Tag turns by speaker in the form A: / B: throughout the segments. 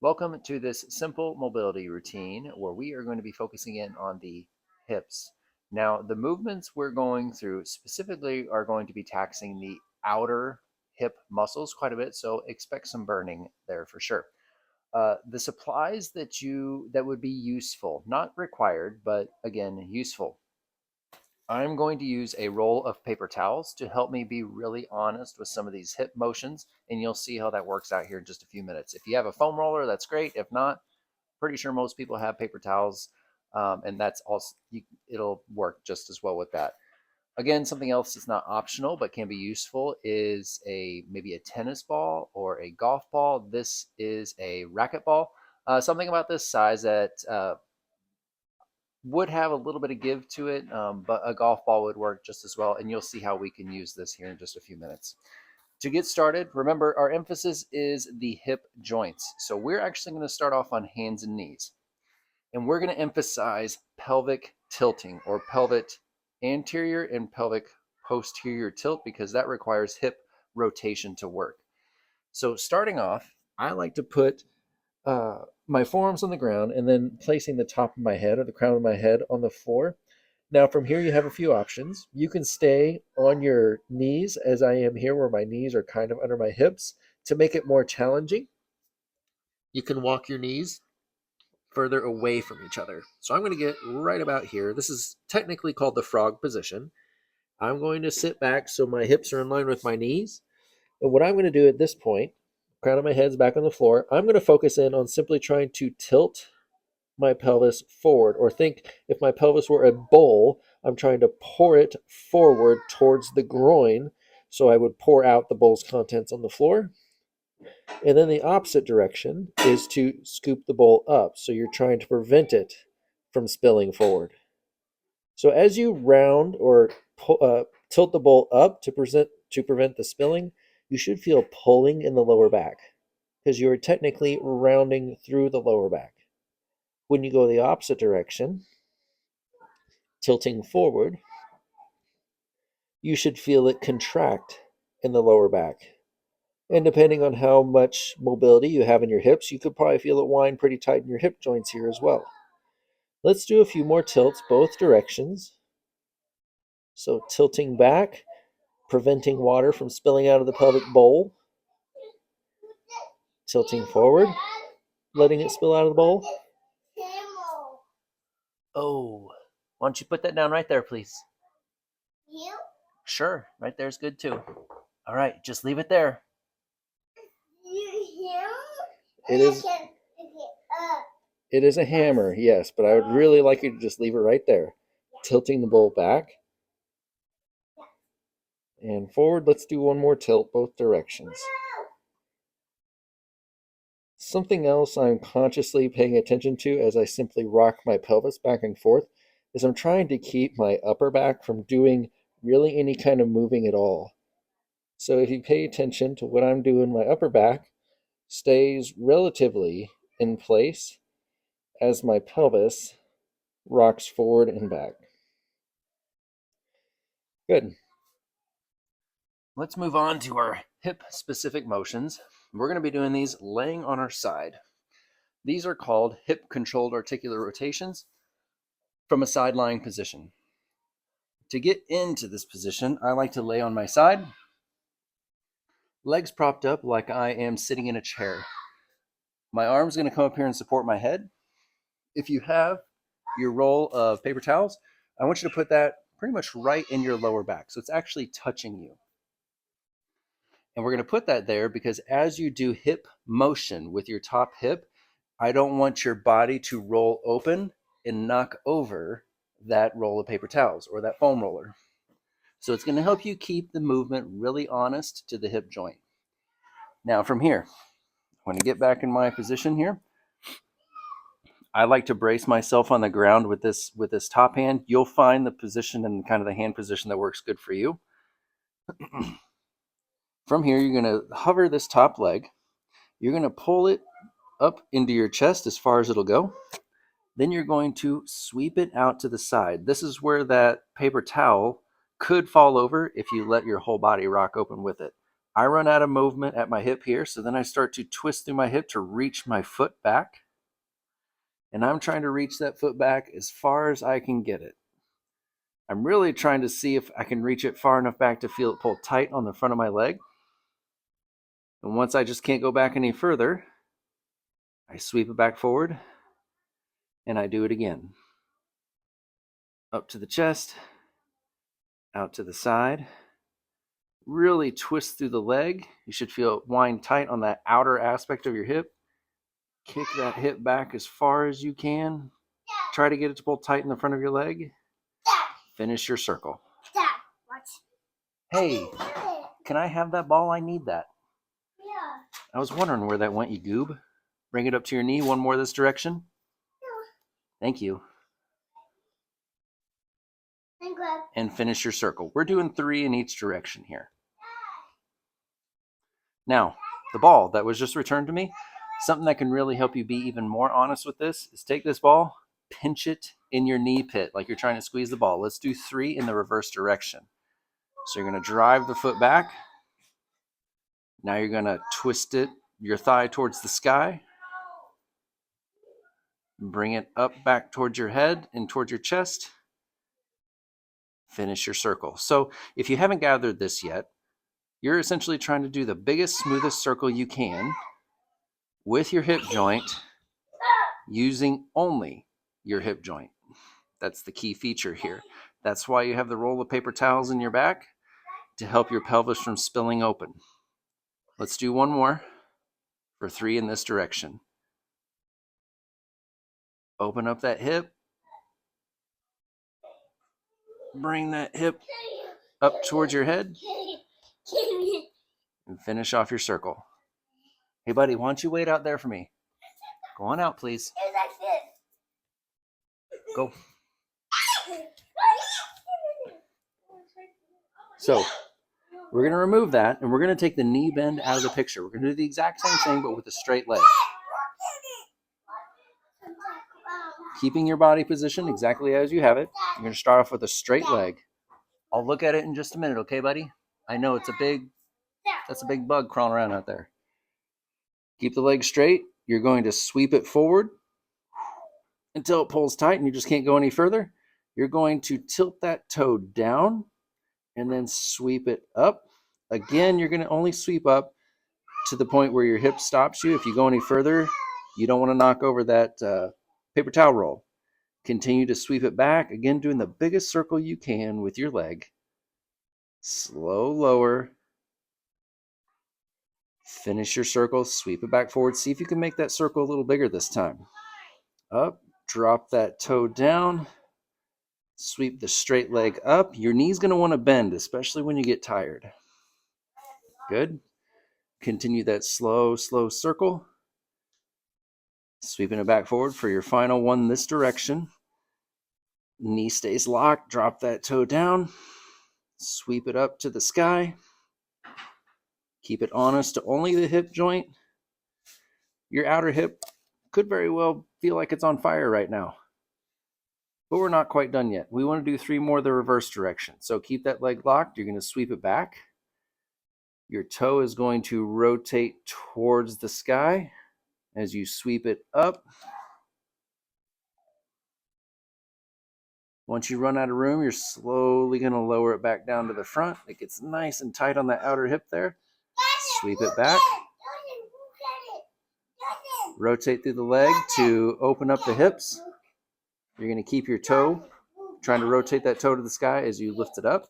A: Welcome to this simple mobility routine where we are going to be focusing in on the hips. Now, the movements we're going through specifically are going to be taxing the outer hip muscles quite a bit, so expect some burning there for sure. The supplies that would be useful, not required, but again useful. I'm going to use a roll of paper towels to help me be really honest with some of these hip motions, and you'll see how that works out here in just a few minutes. If you have a foam roller, that's great. If not, pretty sure most people have paper towels, and that's also it'll work just as well with that. Again, something else that's not optional but can be useful is maybe a tennis ball or a golf ball. This is a racquetball, something about this size that would have a little bit of give to it, but a golf ball would work just as well. And you'll see how we can use this here in just a few minutes. To get started, remember our emphasis is the hip joints. So we're actually going to start off on hands and knees. And we're going to emphasize pelvic tilting or pelvic anterior and pelvic posterior tilt because that requires hip rotation to work. So starting off, I like to put my forearms on the ground and then placing the top of my head or the crown of my head on the floor. Now, from here, you have a few options. You can stay on your knees, as I am here, where my knees are kind of under my hips. To make it more challenging, you can walk your knees further away from each other. So I'm going to get right about here. This is technically called the frog position. I'm going to sit back so my hips are in line with my knees. And what I'm going to do at this point, crown of my head's back on the floor, I'm going to focus in on simply trying to tilt my pelvis forward, or think if my pelvis were a bowl, I'm trying to pour it forward towards the groin. So I would pour out the bowl's contents on the floor. And then the opposite direction is to scoop the bowl up. So you're trying to prevent it from spilling forward. So as you round or tilt the bowl up to prevent the spilling, you should feel pulling in the lower back because you are technically rounding through the lower back. When you go the opposite direction, tilting forward, you should feel it contract in the lower back. And depending on how much mobility you have in your hips, you could probably feel it wind pretty tight in your hip joints here as well. Let's do a few more tilts both directions. So tilting back, preventing water from spilling out of the pelvic bowl. Tilting forward, letting it spill out of the bowl. Oh, why don't you put that down right there, please? You? Sure, right there's good too. All right, just leave it there. It is. It is a hammer, yes, but I would really like you to just leave it right there. Tilting the bowl back and forward. Let's do one more tilt both directions. Something else I'm consciously paying attention to as I simply rock my pelvis back and forth is I'm trying to keep my upper back from doing really any kind of moving at all. So if you pay attention to what I'm doing, my upper back stays relatively in place as my pelvis rocks forward and back. Good. Let's move on to our hip-specific motions. We're going to be doing these laying on our side. These are called hip-controlled articular rotations from a side lying position. To get into this position, I like to lay on my side, legs propped up like I am sitting in a chair. My arm's going to come up here and support my head. If you have your roll of paper towels, I want you to put that pretty much right in your lower back. So it's actually touching you. And we're going to put that there because as you do hip motion with your top hip, I don't want your body to roll open and knock over that roll of paper towels or that foam roller. So it's going to help you keep the movement really honest to the hip joint. Now from here, when I get back in my position here, I like to brace myself on the ground with this top hand. You'll find the position and kind of the hand position that works good for you. From here, you're going to hover this top leg. You're going to pull it up into your chest as far as it'll go. Then you're going to sweep it out to the side. This is where that paper towel could fall over if you let your whole body rock open with it. I run out of movement at my hip here, so then I start to twist through my hip to reach my foot back. And I'm trying to reach that foot back as far as I can get it. I'm really trying to see if I can reach it far enough back to feel it pull tight on the front of my leg. And once I just can't go back any further, I sweep it back forward and I do it again. Up to the chest, out to the side. Really twist through the leg. You should feel it wind tight on that outer aspect of your hip. Kick that hip back as far as you can. Try to get it to pull tight in the front of your leg. Finish your circle.
B: Dad, watch.
A: Hey, can I have that ball? I need that.
B: Yeah.
A: I was wondering where that went, you goob. Bring it up to your knee. One more this direction. Thank you. And finish your circle. We're doing 3 in each direction here. Now, the ball that was just returned to me, something that can really help you be even more honest with this is take this ball, pinch it in your knee pit like you're trying to squeeze the ball. Let's do 3 in the reverse direction. So you're going to drive the foot back. Now you're going to twist it, your thigh towards the sky. Bring it up back towards your head and towards your chest. Finish your circle. So if you haven't gathered this yet, you're essentially trying to do the biggest, smoothest circle you can with your hip joint using only your hip joint. That's the key feature here. That's why you have the roll of paper towels in your back to help your pelvis from spilling open. Let's do one more for 3 in this direction. Open up that hip. Bring that hip up towards your head and finish off your circle. Hey, buddy, why don't you wait out there for me? Go on out, please. Go. So we're going to remove that, and we're going to take the knee bend out of the picture. We're going to do the exact same thing, but with a straight leg. Keeping your body position exactly as you have it. You're going to start off with a straight leg. I'll look at it in just a minute, okay, buddy? I know that's a big bug crawling around out there. Keep the leg straight. You're going to sweep it forward until it pulls tight and you just can't go any further. You're going to tilt that toe down and then sweep it up. Again, you're going to only sweep up to the point where your hip stops you. If you go any further, you don't want to knock over that paper towel roll. Continue to sweep it back. Again, doing the biggest circle you can with your leg. Slow lower. Finish your circle. Sweep it back forward. See if you can make that circle a little bigger this time. Up. Drop that toe down. Sweep the straight leg up. Your knee's going to want to bend, especially when you get tired. Good. Continue that slow circle. Sweeping it back forward for your final one this direction. Knee stays locked. Drop that toe down. Sweep it up to the sky. Keep it honest to only the hip joint. Your outer hip could very well feel like it's on fire right now. But we're not quite done yet. We want to do 3 more the reverse direction. So keep that leg locked. You're going to sweep it back. Your toe is going to rotate towards the sky as you sweep it up. Once you run out of room, you're slowly going to lower it back down to the front. It gets nice and tight on that outer hip there. Sweep it back. Rotate through the leg to open up the hips. You're going to keep your toe, trying to rotate that toe to the sky as you lift it up.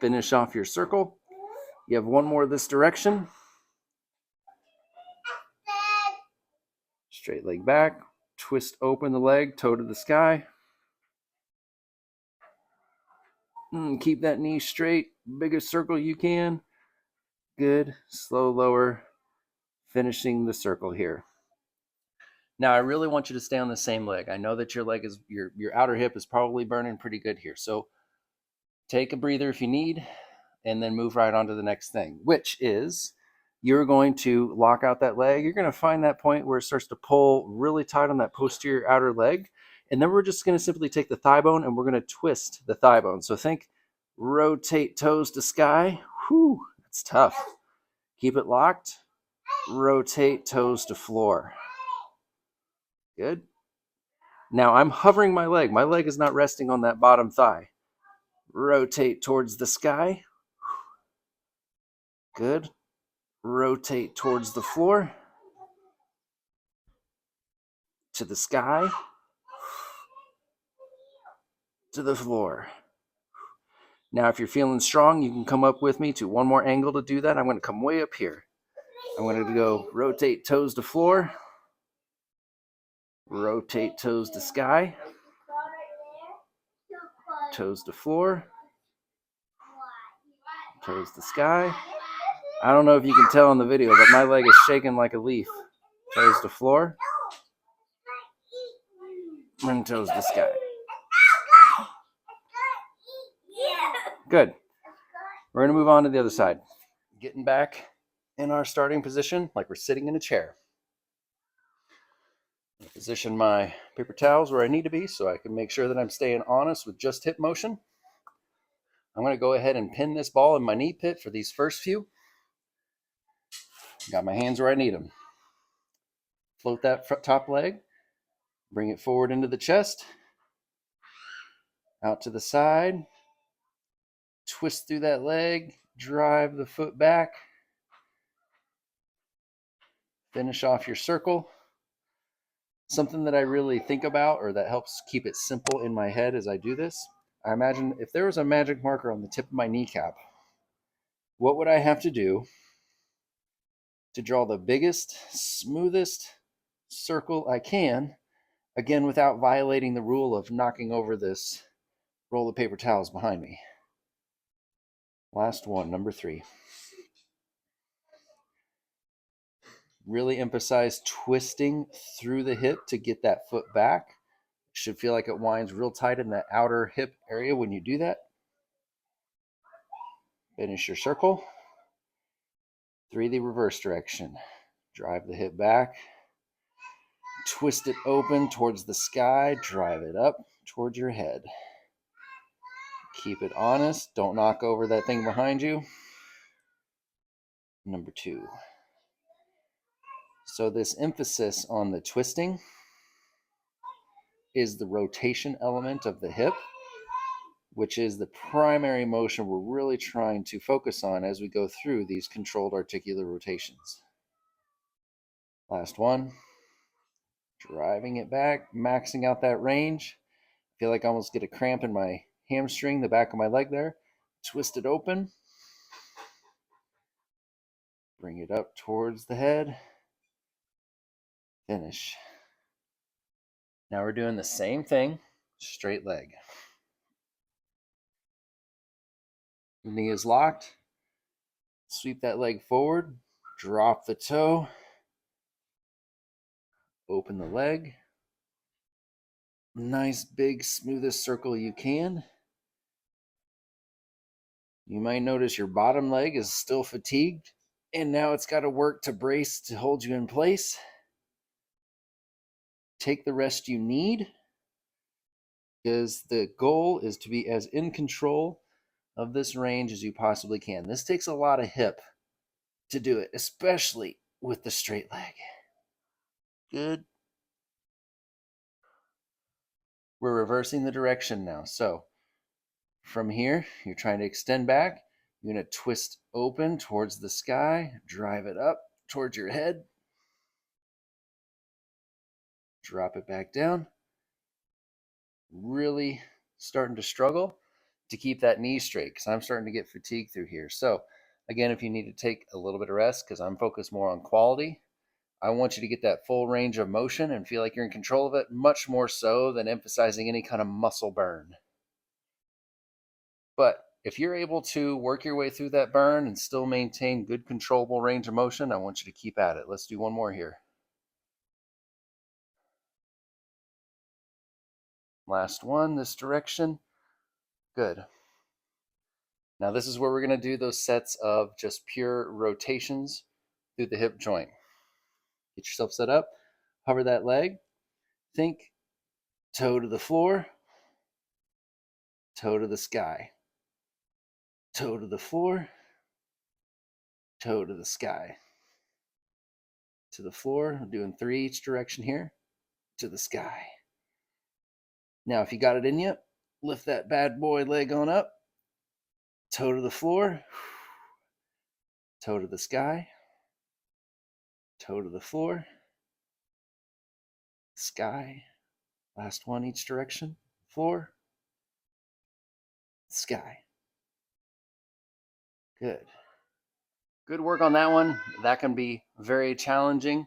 A: Finish off your circle. You have one more this direction. Straight leg back. Twist open the leg, toe to the sky. Keep that knee straight. Biggest circle you can. Good. Slow lower. Finishing the circle here. Now, I really want you to stay on the same leg. I know that your leg is your outer hip is probably burning pretty good here. So take a breather if you need, and then move right on to the next thing, which is you're going to lock out that leg. You're going to find that point where it starts to pull really tight on that posterior outer leg. And then we're just going to simply take the thigh bone and we're going to twist the thigh bone. So think Rotate toes to sky. Whew, that's tough. Keep it locked. Rotate toes to floor. Good. Now I'm hovering my leg. My leg is not resting on that bottom thigh. Rotate towards the sky. Good. Rotate towards the floor. To the sky. To the floor. Now, if you're feeling strong, you can come up with me to one more angle to do that. I'm going to come way up here. I'm going to go rotate toes to floor. Rotate toes to sky. Toes to floor. Toes to sky. I don't know if you can tell in the video, but my leg is shaking like a leaf. Toes to floor. And toes to sky. Good. We're going to move on to the other side. Getting back in our starting position like we're sitting in a chair. Position my paper towels where I need to be so I can make sure that I'm staying honest with just hip motion. I'm going to go ahead and pin this ball in my knee pit for these first few. Got my hands where I need them. Float that top leg. Bring it forward into the chest. Out to the side. Twist through that leg. Drive the foot back. Finish off your circle. Something that I really think about, or that helps keep it simple in my head as I do this, I imagine if there was a magic marker on the tip of my kneecap, what would I have to do to draw the biggest, smoothest circle I can, again, without violating the rule of knocking over this roll of paper towels behind me? Last one, number 3. Really emphasize twisting through the hip to get that foot back. Should feel like it winds real tight in that outer hip area when you do that. Finish your circle. 3, the reverse direction. Drive the hip back. Twist it open towards the sky. Drive it up towards your head. Keep it honest. Don't knock over that thing behind you. Number 2. So this emphasis on the twisting is the rotation element of the hip, which is the primary motion we're really trying to focus on as we go through these controlled articular rotations. Last one. Driving it back, maxing out that range. Feel like I almost get a cramp in my hamstring, the back of my leg there. Twist it open. Bring it up towards the head. Finish. Now we're doing the same thing, straight leg. Knee is locked. Sweep that leg forward. Drop the toe. Open the leg. Nice big smoothest circle you can. You might notice your bottom leg is still fatigued, and now it's got to work to brace to hold you in place. Take the rest you need, because the goal is to be as in control of this range as you possibly can. This takes a lot of hip to do it, especially with the straight leg. Good. We're reversing the direction now. So from here, you're trying to extend back. You're going to twist open towards the sky, drive it up towards your head, drop it back down. Really starting to struggle to keep that knee straight because I'm starting to get fatigued through here. So again, if you need to take a little bit of rest because I'm focused more on quality, I want you to get that full range of motion and feel like you're in control of it, much more so than emphasizing any kind of muscle burn. But if you're able to work your way through that burn and still maintain good controllable range of motion, I want you to keep at it. Let's do one more here. Last one, this direction. Good. Now this is where we're going to do those sets of just pure rotations through the hip joint. Get yourself set up, hover that leg, think toe to the floor, toe to the sky. toe to the floor, toe to the sky. To the floor, I'm doing 3 each direction here, to the sky. Now, if you got it in you, lift that bad boy leg on up, toe to the floor, toe to the sky, toe to the floor, sky. Last one each direction, floor, sky. Good. Good work on that one. That can be very challenging.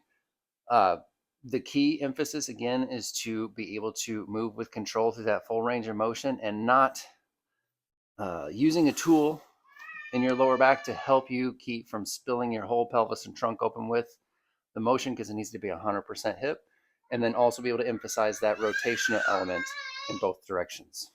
A: The key emphasis again is to be able to move with control through that full range of motion and not using a tool in your lower back to help you keep from spilling your whole pelvis and trunk open with the motion, because it needs to be 100% hip, and then also be able to emphasize that rotational element in both directions.